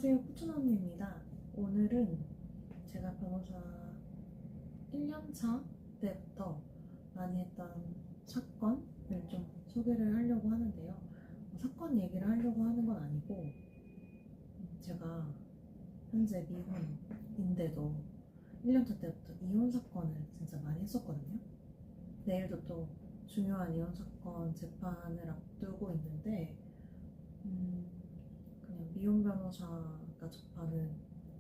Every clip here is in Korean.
안녕하세요, 포춘 언니입니다. 오늘은 제가 변호사 1년차 때부터 많이 했던 사건을 좀 소개를 하려고 하는데요. 사건 얘기를 하려고 하는 건 아니고, 제가 현재 미혼인데도 1년차 때부터 이혼 사건을 진짜 많이 했었거든요. 내일도 또 중요한 이혼 사건 재판을 앞두고 있는데, 그냥 미혼 변호사가 접하는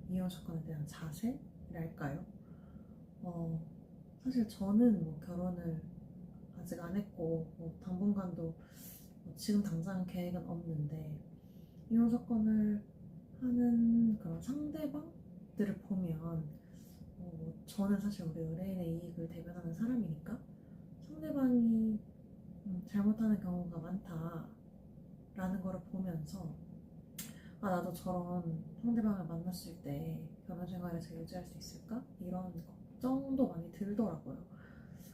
이혼 사건에 대한 자세랄까요? 사실 저는 뭐 결혼을 아직 안 했고 당분간도 지금 당장 계획은 없는데, 이혼 사건을 하는 그런 상대방들을 보면 저는 사실 우리 의뢰인의 이익을 대변하는 사람이니까 상대방이 잘못하는 경우가 많다라는 거를 보면서, 아, 나도 저런 상대방을 만났을 때 결혼 생활을 잘 유지할 수 있을까? 이런 걱정도 많이 들더라고요.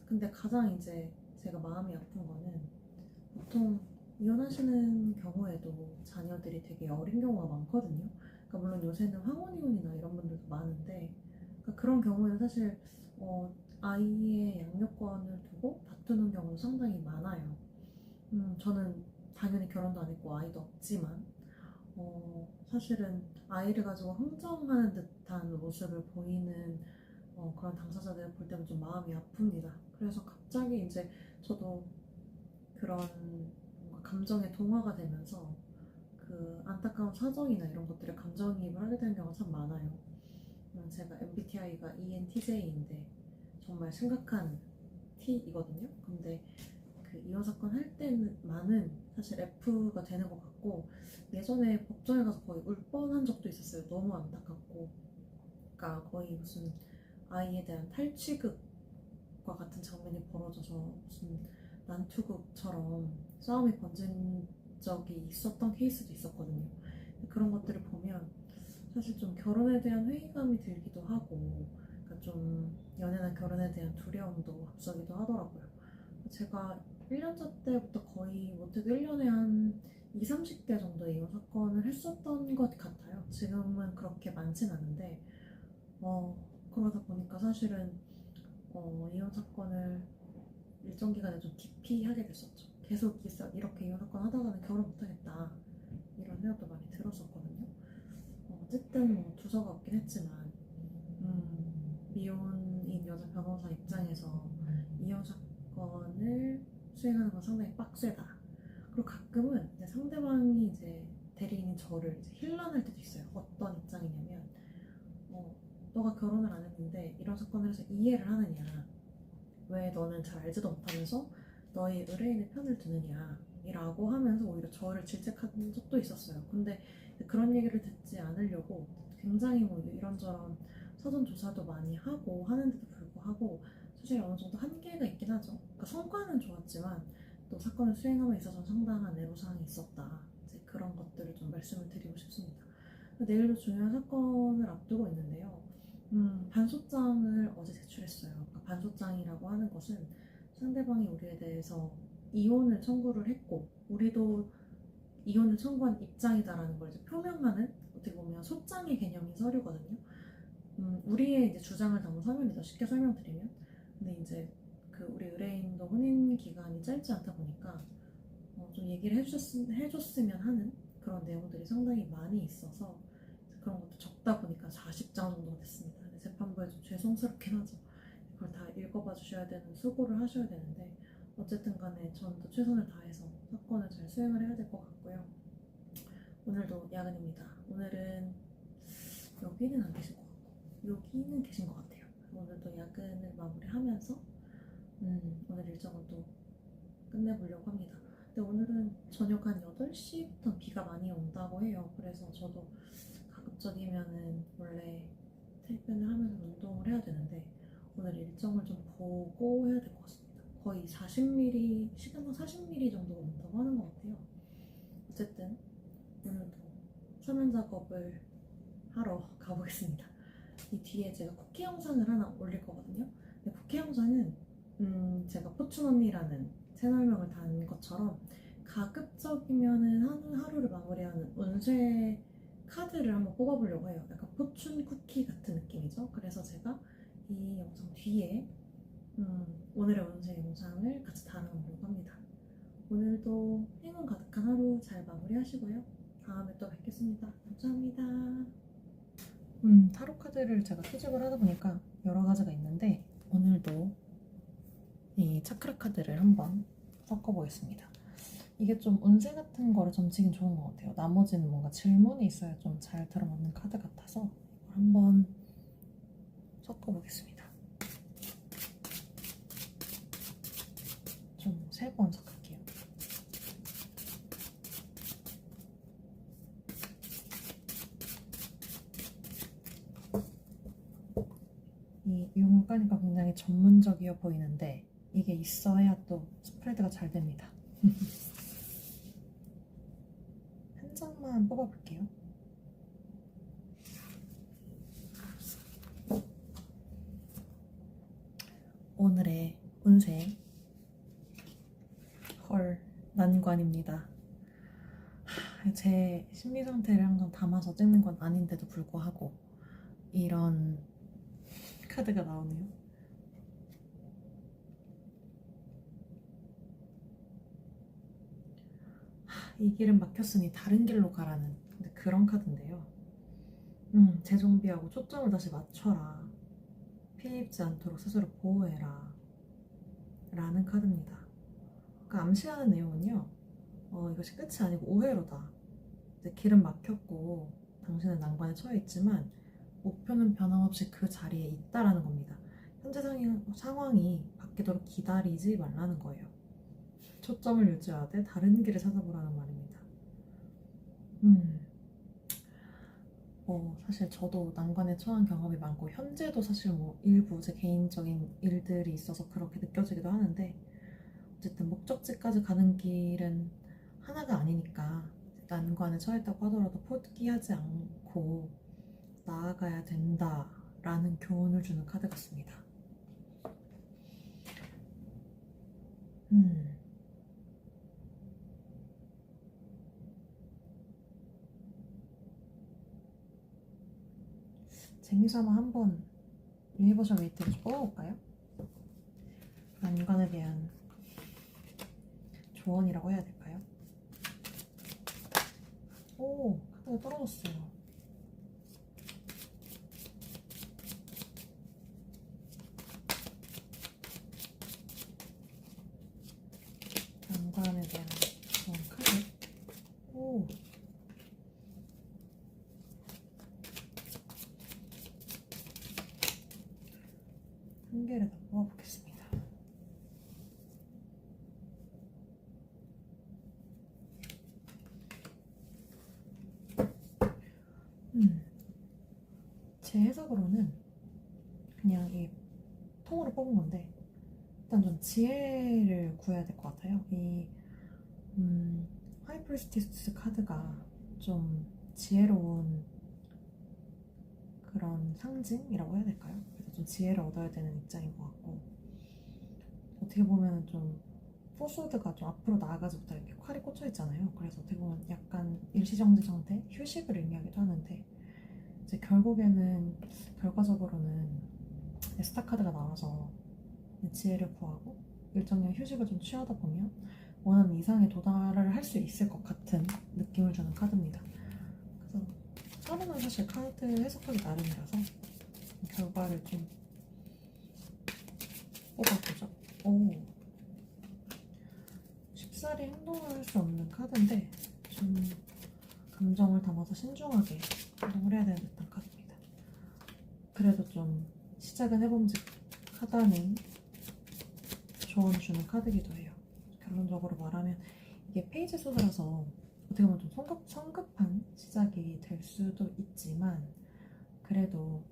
근데 가장 이제 제가 마음이 아픈 거는, 보통 이혼하시는 경우에도 자녀들이 되게 어린 경우가 많거든요. 그러니까 물론 요새는 황혼이혼이나 이런 분들도 많은데, 그러니까 그런 경우에는 사실 아이의 양육권을 두고 다투는 경우도 상당히 많아요. 저는 당연히 결혼도 안 했고 아이도 없지만, 사실은 아이를 가지고 흥정하는 듯한 모습을 보이는 그런 당사자들을 볼 때면 좀 마음이 아픕니다. 그래서 갑자기 이제 저도 그런 뭔가 감정에 동화가 되면서 그 안타까운 사정이나 이런 것들에 감정이입을 하게 되는 경우가 참 많아요. 제가 MBTI가 ENTJ인데 정말 심각한 T이거든요. 근데 그 이혼 사건 할 때만은 사실 F가 되는 것 같고, 예전에 법정에 가서 거의 울 뻔한 적도 있었어요. 너무 안타깝고. 그러니까 거의 무슨 아이에 대한 탈취극과 같은 장면이 벌어져서 무슨 난투극처럼 싸움이 번진 적이 있었던 케이스도 있었거든요. 그런 것들을 보면 사실 좀 결혼에 대한 회의감이 들기도 하고, 그러니까 좀 연애나 결혼에 대한 두려움도 앞서기도 하더라고요. 제가 1년차 때부터 거의 못해도 1년에 한 2, 30개 정도의 이혼 사건을 했었던 것 같아요. 지금은 그렇게 많진 않은데, 그러다 보니까 사실은 이혼 사건을 일정 기간에 좀 깊이 하게 됐었죠. 계속 이렇게 이혼 사건 하다가는 결혼 못하겠다, 이런 생각도 많이 들었었거든요. 어쨌든 뭐 두서가 없긴 했지만, 미혼인 여자 변호사 입장에서 이혼 사건을 수행하는 건 상당히 빡세다. 그리고 가끔은 이제 상대방이 이제 대리인인 저를 이제 힐난할 때도 있어요. 어떤 입장이냐면, 너가 결혼을 안 했는데 이런 사건을 해서 이해를 하느냐, 왜 너는 잘 알지도 못하면서 너의 의뢰인의 편을 드느냐 이라고 하면서 오히려 저를 질책한 적도 있었어요. 근데 그런 얘기를 듣지 않으려고 굉장히 뭐 이런저런 사전 조사도 많이 하고 하는데도 불구하고 사실 어느 정도 한계가 있긴 하죠. 그러니까 성과는 좋았지만 또 사건을 수행함에 있어서 상당한 애로사항이 있었다. 이제 그런 것들을 좀 말씀을 드리고 싶습니다. 내일도 중요한 사건을 앞두고 있는데요. 반소장을 어제 제출했어요. 그러니까 반소장이라고 하는 것은 상대방이 우리에 대해서 이혼을 청구를 했고 우리도 이혼을 청구한 입장이다라는 걸 이제 표명하는, 어떻게 보면 소장의 개념인 서류거든요. 우리의 이제 주장을 담은 서면이죠. 쉽게 설명드리면. 근데 이제 그 우리 의뢰인도 혼인 기간이 짧지 않다 보니까 좀 얘기를 해줬으면 하는 그런 내용들이 상당히 많이 있어서 그런 것도 적다 보니까 40장 정도가 됐습니다. 근데 재판부에 좀 죄송스럽긴 하죠. 그걸 다 읽어봐 주셔야 되는, 수고를 하셔야 되는데, 어쨌든 간에 저는 또 최선을 다해서 사건을 잘 수행을 해야 될 것 같고요. 오늘도 야근입니다. 오늘은 여기는 안 계신 것 같고 여기는 계신 것 같아요. 오늘도 야근을 마무리하면서 오늘 일정을 또 끝내보려고 합니다. 근데 오늘은 저녁 한 8시부터 비가 많이 온다고 해요. 그래서 저도 가급적이면은 원래 퇴근을 하면서 운동을 해야 되는데 오늘 일정을 좀 보고 해야 될 것 같습니다. 거의 40mm, 시간당 40mm 정도가 온다고 하는 것 같아요. 어쨌든 오늘도 서면 작업을 하러 가보겠습니다. 이 뒤에 제가 쿠키 영상을 하나 올릴 거거든요. 근데 쿠키 영상은 제가 포춘 언니라는 채널명을 단 것처럼 가급적이면은 하루를 마무리하는 운세 카드를 한번 뽑아보려고 해요. 약간 포춘 쿠키 같은 느낌이죠. 그래서 제가 이 영상 뒤에 오늘의 운세 영상을 같이 달아놓으려고 합니다. 오늘도 행운 가득한 하루 잘 마무리하시고요. 다음에 또 뵙겠습니다. 감사합니다. 타로 카드를 제가 수집을 하다 보니까 여러 가지가 있는데 오늘도 이 차크라 카드를 한번 섞어보겠습니다. 이게 좀 운세 같은 거를 점치긴 좋은 것 같아요. 나머지는 뭔가 질문이 있어야 좀 잘 들어맞는 카드 같아서 이걸 한번 섞어보겠습니다. 좀 3번 섞을게요. 이 유물 까니까 굉장히 전문적이어 보이는데 이게 있어야 또 스프레드가 잘 됩니다. 한 장만 뽑아볼게요. 오늘의 운세 헐 난관입니다. 제 심리 상태를 항상 담아서 찍는 건 아닌데도 불구하고 이런 카드가 나오네요. 이 길은 막혔으니 다른 길로 가라는 그런 카드인데요. 재정비하고 초점을 다시 맞춰라. 피해 입지 않도록 스스로 보호해라. 라는 카드입니다. 그러니까 암시하는 내용은요. 이것이 끝이 아니고 오해로다. 길은 막혔고 당신은 난관에 처해 있지만 목표는 변함없이 그 자리에 있다라는 겁니다. 현재 상황이 바뀌도록 기다리지 말라는 거예요. 초점을 유지하되 다른 길을 찾아보라는 말입니다. 사실 저도 난관에 처한 경험이 많고 현재도 사실 일부 제 개인적인 일들이 있어서 그렇게 느껴지기도 하는데 어쨌든 목적지까지 가는 길은 하나가 아니니까 난관에 처했다고 하더라도 포기하지 않고 나아가야 된다라는 교훈을 주는 카드 같습니다. 재미삼아 한번 유니버셜 웨이트를 좀 뽑아볼까요? 난관에 대한 조언이라고 해야 될까요? 오, 카드가 떨어졌어요. 난관에 대한 조언 카드. 오. 한 개를 더 뽑아보겠습니다. 제 해석으로는 그냥 이 통으로 뽑은 건데 일단 좀 지혜를 구해야 될 것 같아요. 이 하이프리스티스 카드가 좀 지혜로운 그런 상징이라고 해야 될까요? 그래서 좀 지혜를 얻어야 되는 입장인 것 같고 어떻게 보면 좀 포스워드가 좀 앞으로 나아가지 못하게 이렇게 칼이 꽂혀 있잖아요. 그래서 어떻게 보면 약간 일시정지 상태, 휴식을 의미하기도 하는데 이제 결과적으로는 스타 카드가 나와서 지혜를 구하고 일정량 휴식을 좀 취하다 보면 원하는 이상에 도달을 할 수 있을 것 같은 느낌을 주는 카드입니다. 그래서 하루는 사실 카드 해석하기 나름이라서 결과를 좀 뽑아보죠. 오, 쉽사리 행동을 할 수 없는 카드인데 좀 감정을 담아서 신중하게 행동을 해야 되는 듯한 카드입니다. 그래도 좀 시작은 해봄직하다는 조언을 주는 카드이기도 해요. 결론적으로 말하면 이게 페이지 소드라서 어떻게 보면 좀 성급한 시작이 될 수도 있지만 그래도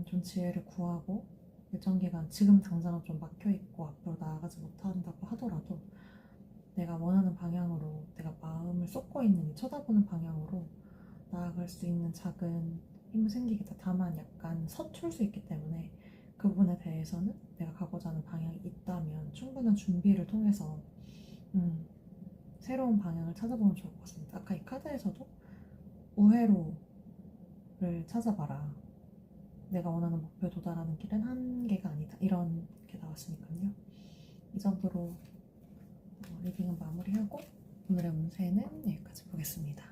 좀 지혜를 구하고 일정 기간 지금 당장은 좀 막혀있고 앞으로 나아가지 못한다고 하더라도 내가 원하는 방향으로 내가 마음을 쏟고 있는 쳐다보는 방향으로 나아갈 수 있는 작은 힘이 생기겠다. 다만 약간 서툴 수 있기 때문에 그 부분에 대해서는 내가 가고자 하는 방향이 있다면 충분한 준비를 통해서 새로운 방향을 찾아보면 좋을 것 같습니다. 아까 이 카드에서도 우회로를 찾아봐라. 내가 원하는 목표에 도달하는 길은 한계가 아니다. 이런 게 나왔으니까요. 이 정도로 리딩은 마무리하고 오늘의 운세는 여기까지 보겠습니다.